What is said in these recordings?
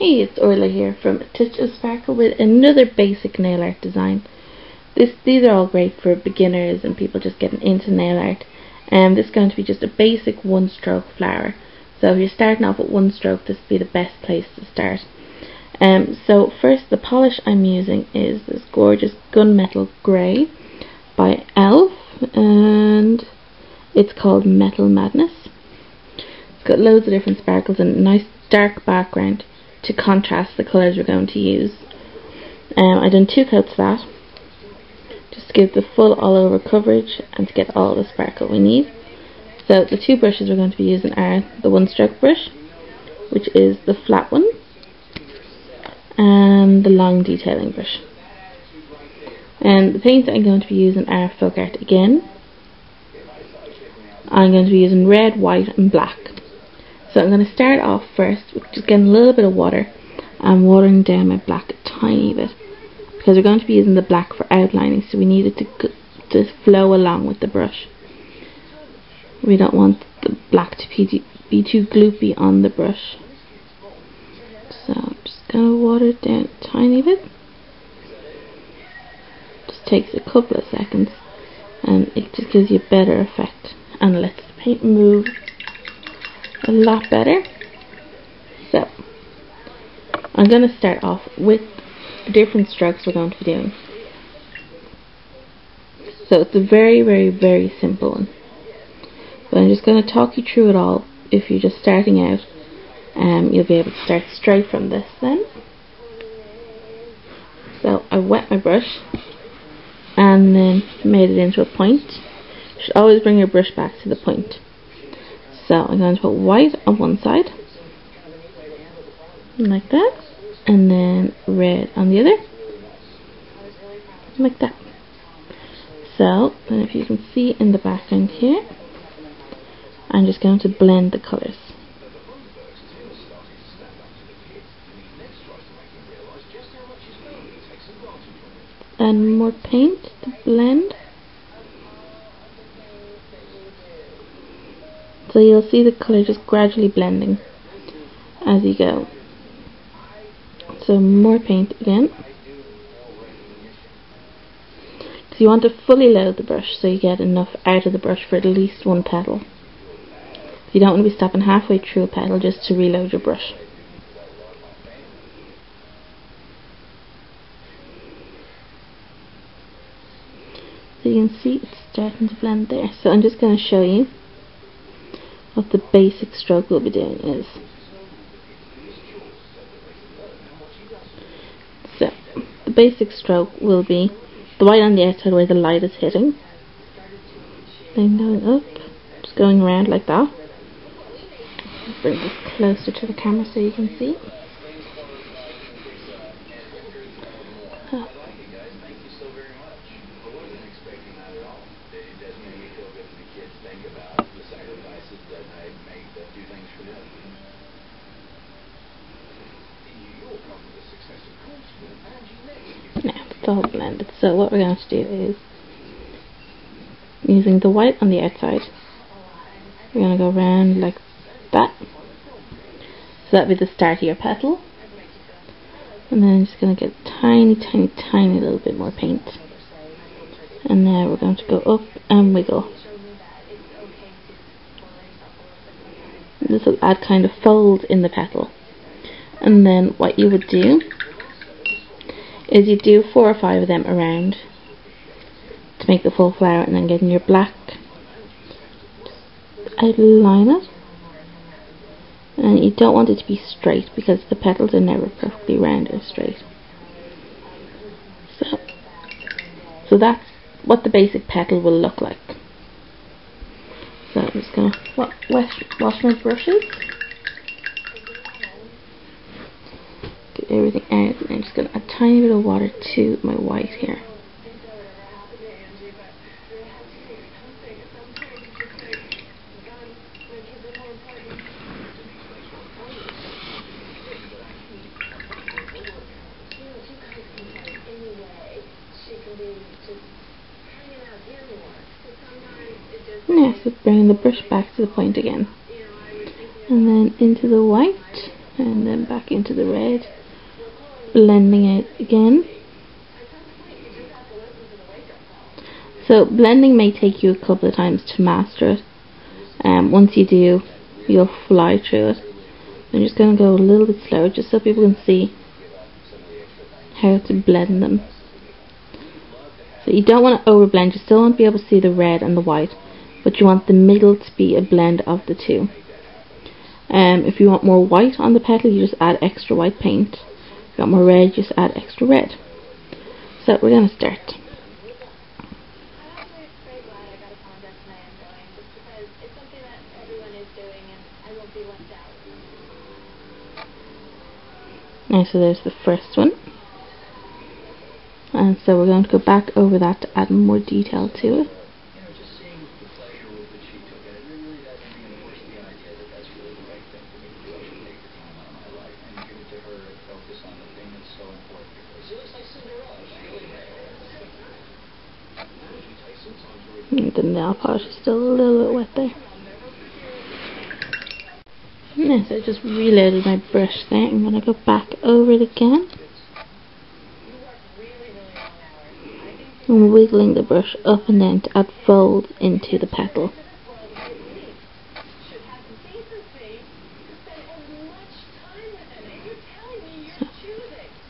Hey, it's Orla here from A Touch of Sparkle with another basic nail art design. These are all great for beginners and people just getting into nail art. This is going to be just a basic one stroke flower. So if you're starting off with one stroke, this would be the best place to start. So first, the polish I'm using is this gorgeous Gunmetal Grey by e.l.f. and it's called Metal Madness. It's got loads of different sparkles and a nice dark background to contrast the colours we're going to use. I've done 2 coats of that, just to give the full all over coverage and to get all the sparkle we need. So the 2 brushes we're going to be using are the one stroke brush, which is the flat one, and the long detailing brush. And the paints that I'm going to be using are Folk Art again. I'm going to be using red, white and black. So I'm going to start off first with just getting a little bit of water and watering down my black a tiny bit, because we're going to be using the black for outlining, so we need it to flow along with the brush. We don't want the black to be too gloopy on the brush. So I'm just going to water it down a tiny bit. Just takes a couple of seconds and it just gives you a better effect and lets the paint move a lot better. So I'm going to start off with different strokes we're going to be doing. So it's a very, very, very simple one, but I'm just going to talk you through it all. If you're just starting out, you'll be able to start straight from this then. So I wet my brush and then made it into a point. You should always bring your brush back to the point. So I'm going to put white on one side, like that, and then red on the other, like that. So then if you can see in the background here, I'm just going to blend the colours. And more paint to blend. So you'll see the colour just gradually blending as you go. So more paint again. So you want to fully load the brush so you get enough out of the brush for at least one petal. You don't want to be stopping halfway through a petal just to reload your brush. So you can see it's starting to blend there. So I'm just going to show you what the basic stroke we'll be doing is. So the basic stroke will be the white on the outside where the light is hitting, then going up, just going around like that. Bring this closer to the camera so you can see. Now it's all blended, so what we're going to do is, using the white on the outside, we're going to go around like that. So that'll be the start of your petal. And then I'm just going to get tiny, tiny, tiny little bit more paint. And now we're going to go up and wiggle. This will add kind of fold in the petal. And then what you would do is you do 4 or 5 of them around to make the full flower, and then getting your black, outline it. And you don't want it to be straight because the petals are never perfectly round or straight. So that's what the basic petal will look like. So I'm just going to wash my brushes, get everything out, and I'm just going to add a tiny bit of water to my white here. Now, so bringing the brush back to the point again, and then into the white, and then back into the red, blending it again. So blending may take you a couple of times to master it. Once you do, you'll fly through it. I'm just going to go a little bit slower just so people can see how to blend them. So you don't want to overblend, you still want to be able to see the red and the white, but you want the middle to be a blend of the two. If you want more white on the petal, you just add extra white paint. If you want more red, just add extra red. So we're going to start. Now, so there's the first one. And so we're going to go back over that to add more detail to it. And the nail polish is still a little bit wet there. Yeah, so I just reloaded my brush there. I'm going to go back over it again. I'm wiggling the brush up and down to add fold into the petal.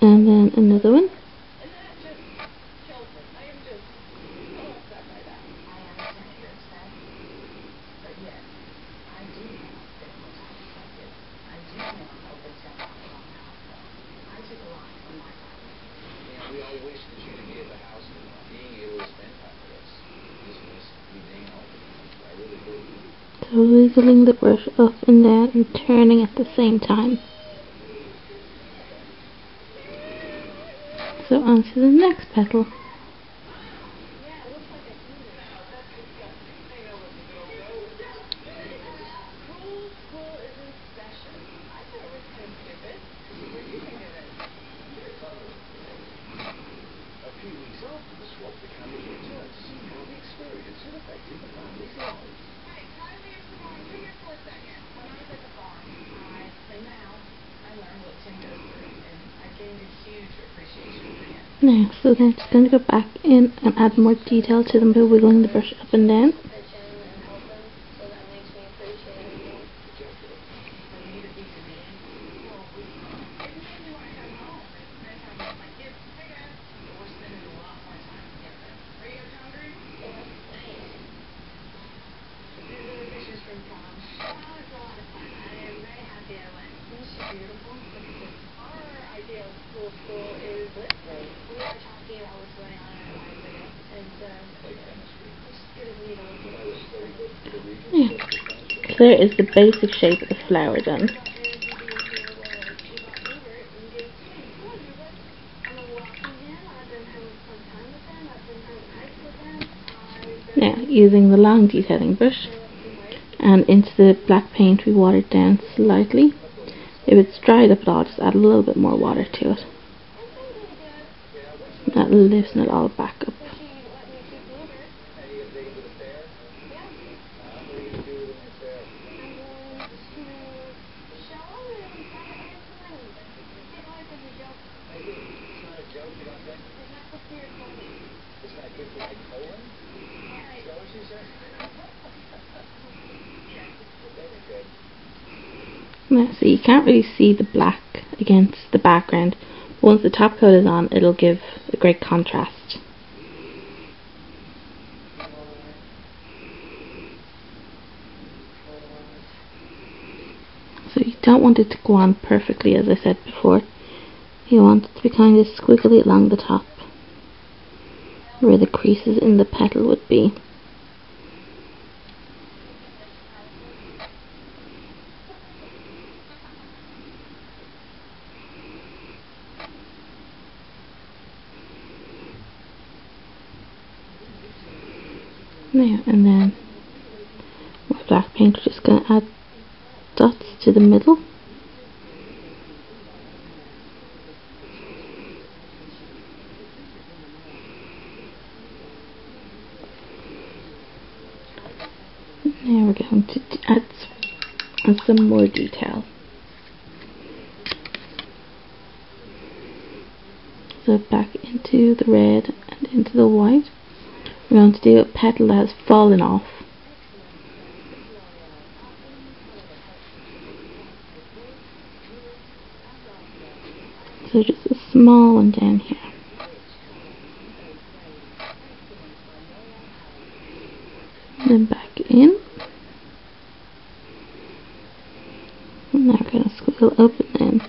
And then another one. So wiggling the brush up and down and turning at the same time. So onto the next petal. Now, so then just going to go back in and add more detail to them by wiggling the brush up and down. Yeah. So there is the basic shape of the flower done. Now, using the long detailing brush and into the black paint, we watered down slightly. If it's dried up at all, just add a little bit more water to it. That'll loosen it all back up. Now, so you can't really see the black against the background. Once the top coat is on, it'll give a great contrast. So you don't want it to go on perfectly, as I said before. You want it to be kind of squiggly along the top, where the creases in the petal would be. Now, and then with black paint, we're just going to add dots to the middle. Now we're going to add some more detail. So back into the red and into the white. We're going to do a petal that has fallen off. So just a small one down here. And then back in. And now we're going to squiggle up and in.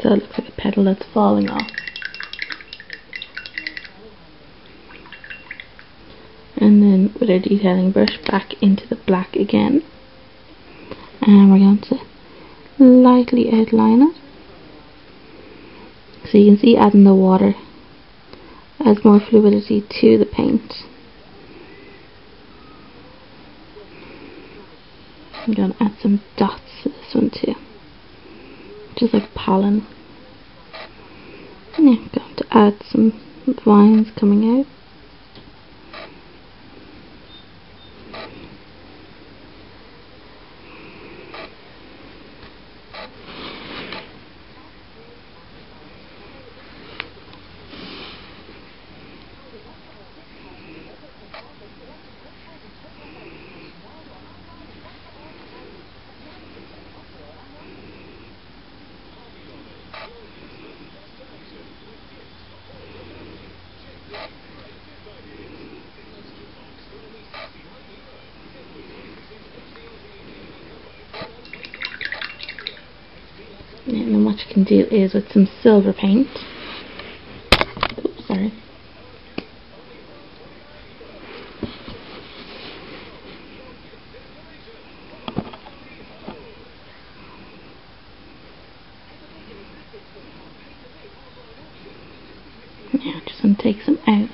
So it looks like a petal that's falling off. And then with our detailing brush back into the black again. And we're going to lightly outline it. So you can see adding the water adds more fluidity to the paint. I'm going to add some dots to this one too, just like pollen. And I'm going to add some vines coming out. And then what you can do is with some silver paint. Oops, sorry. Now just going to take some out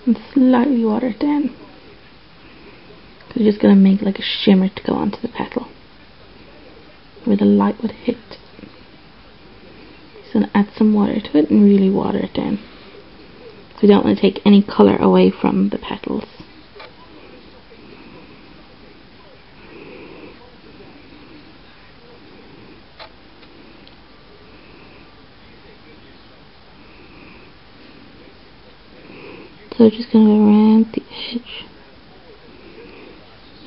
and slightly water it down. Because we're just going to make like a shimmer to go onto the petal where the light would hit. Just going to add some water to it and really water it down. So we don't want to take any colour away from the petals. So just going to go around the edge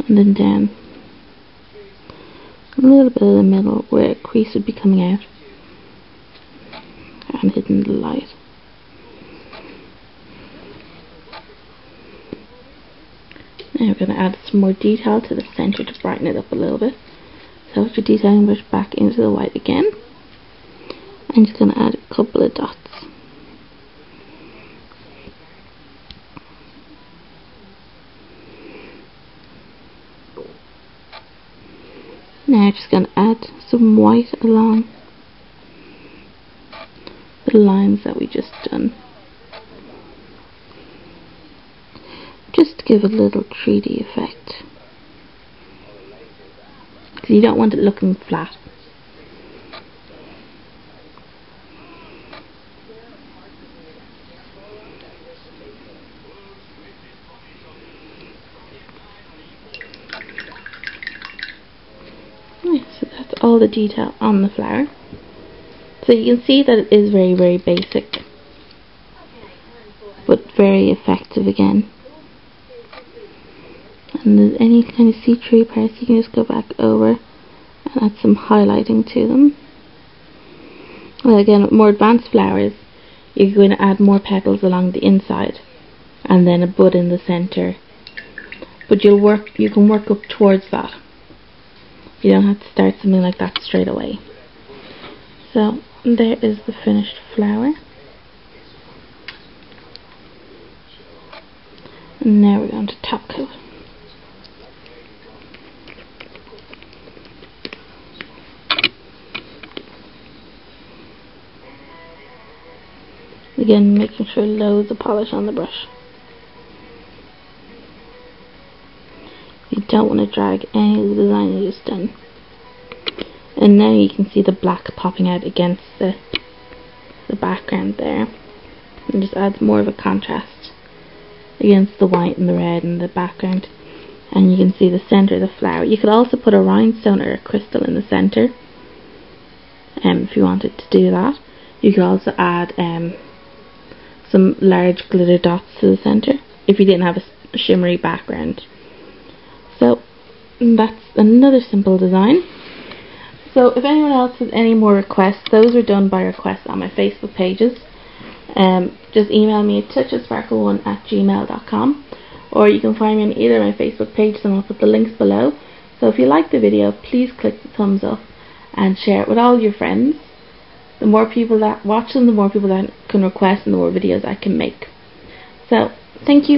and then down a little bit of the middle where a crease would be coming out and hitting the light. Now we're going to add some more detail to the centre to brighten it up a little bit. So with your detailing brush back into the white again, I'm just going to add a couple of dots. Now I'm just going to add some white along the lines that we just done, just to give a little 3D effect, because you don't want it looking flat. So that's all the detail on the flower. So you can see that it is very, very basic, but very effective again. And there's any kind of see-through parts, you can just go back over and add some highlighting to them. Well, again, with more advanced flowers, you're going to add more petals along the inside and then a bud in the centre. But you can work up towards that. You don't have to start something like that straight away. So there is the finished flower. And now we're going to top coat. Again, making sure loads of polish on the brush. You don't want to drag any of the design you just done. And now you can see the black popping out against the background there. And just adds more of a contrast against the white and the red and the background. and you can see the center of the flower. You could also put a rhinestone or a crystal in the center, if you wanted to do that. You could also add some large glitter dots to the center if you didn't have a shimmery background. So that's another simple design. So if anyone else has any more requests, those are done by request on my Facebook pages. Just email me at touchofsparkle1@gmail.com, or you can find me on either of my Facebook pages, and I'll put the links below. So if you like the video, please click the thumbs up and share it with all your friends. The more people that watch them, the more people that can request, and the more videos I can make. So thank you.